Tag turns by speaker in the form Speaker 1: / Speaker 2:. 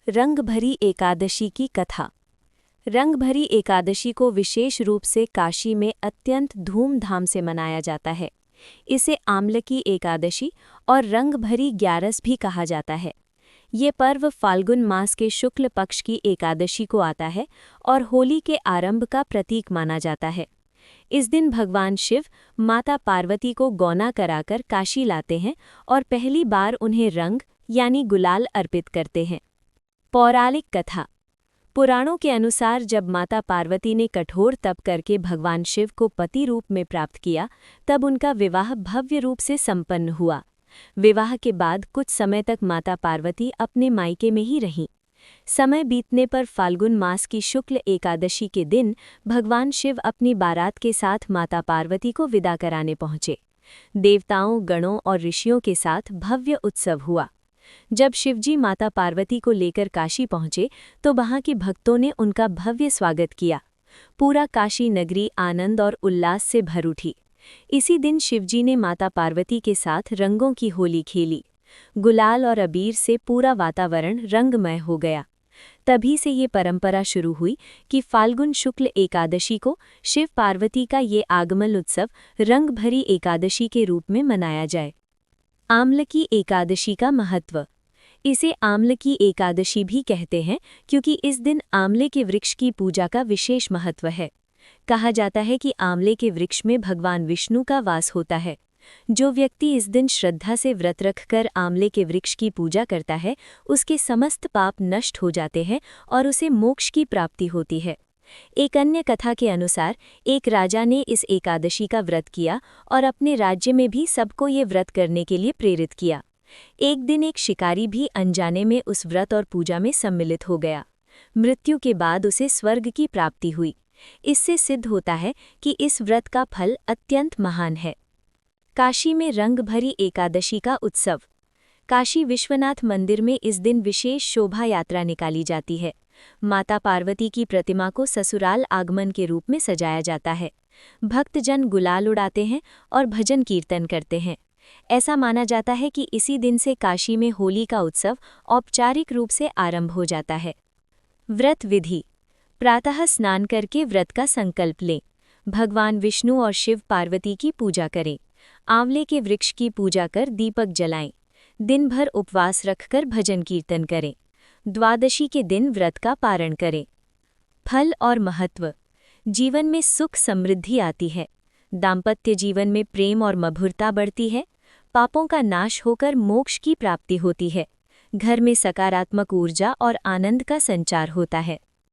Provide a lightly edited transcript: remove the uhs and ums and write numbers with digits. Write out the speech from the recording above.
Speaker 1: रंगभरी एकादशी की कथा। रंगभरी एकादशी को विशेष रूप से काशी में अत्यंत धूमधाम से मनाया जाता है। इसे आमलकी एकादशी और रंगभरी ग्यारस भी कहा जाता है। ये पर्व फाल्गुन मास के शुक्ल पक्ष की एकादशी को आता है और होली के आरंभ का प्रतीक माना जाता है। इस दिन भगवान शिव माता पार्वती को गौना कराकर काशी लाते हैं और पहली बार उन्हें रंग यानी गुलाल अर्पित करते हैं। पौराणिक कथा। पुराणों के अनुसार जब माता पार्वती ने कठोर तप करके भगवान शिव को पति रूप में प्राप्त किया, तब उनका विवाह भव्य रूप से संपन्न हुआ। विवाह के बाद कुछ समय तक माता पार्वती अपने मायके में ही रहीं। समय बीतने पर फाल्गुन मास की शुक्ल एकादशी के दिन भगवान शिव अपनी बारात के साथ माता पार्वती को विदा कराने पहुंचे। देवताओं, गणों और ऋषियों के साथ भव्य उत्सव हुआ। जब शिवजी माता पार्वती को लेकर काशी पहुंचे तो वहां के भक्तों ने उनका भव्य स्वागत किया। पूरा काशी नगरी आनंद और उल्लास से भर उठी। इसी दिन शिवजी ने माता पार्वती के साथ रंगों की होली खेली। गुलाल और अबीर से पूरा वातावरण रंगमय हो गया। तभी से ये परंपरा शुरू हुई कि फाल्गुन शुक्ल एकादशी को शिव पार्वती का ये आगमन उत्सव रंगभरी एकादशी के रूप में मनाया जाए। आमलकी एकादशी का महत्व। इसे आमलकी एकादशी भी कहते हैं क्योंकि इस दिन आंवले के वृक्ष की पूजा का विशेष महत्व है। कहा जाता है कि आंवले के वृक्ष में भगवान विष्णु का वास होता है। जो व्यक्ति इस दिन श्रद्धा से व्रत रखकर आंवले के वृक्ष की पूजा करता है, उसके समस्त पाप नष्ट हो जाते हैं और उसे मोक्ष की प्राप्ति होती है। एक अन्य कथा के अनुसार एक राजा ने इस एकादशी का व्रत किया और अपने राज्य में भी सबको ये व्रत करने के लिए प्रेरित किया। एक दिन एक शिकारी भी अनजाने में उस व्रत और पूजा में सम्मिलित हो गया। मृत्यु के बाद उसे स्वर्ग की प्राप्ति हुई। इससे सिद्ध होता है कि इस व्रत का फल अत्यंत महान है। काशी में रंगभरी एकादशी का उत्सव। काशी विश्वनाथ मंदिर में इस दिन विशेष शोभा यात्रा निकाली जाती है। माता पार्वती की प्रतिमा को ससुराल आगमन के रूप में सजाया जाता है। भक्तजन गुलाल उड़ाते हैं और भजन कीर्तन करते हैं। ऐसा माना जाता है कि इसी दिन से काशी में होली का उत्सव औपचारिक रूप से आरंभ हो जाता है। व्रत विधि। प्रातः स्नान करके व्रत का संकल्प लें। भगवान विष्णु और शिव पार्वती की पूजा करें। आंवले के वृक्ष की पूजा कर दीपक जलाएं। दिन भर उपवास रखकर भजन कीर्तन करें। द्वादशी के दिन व्रत का पारण करें। फल और महत्व। जीवन में सुख समृद्धि आती है। दाम्पत्य जीवन में प्रेम और मधुरता बढ़ती है। पापों का नाश होकर मोक्ष की प्राप्ति होती है। घर में सकारात्मक ऊर्जा और आनंद का संचार होता है।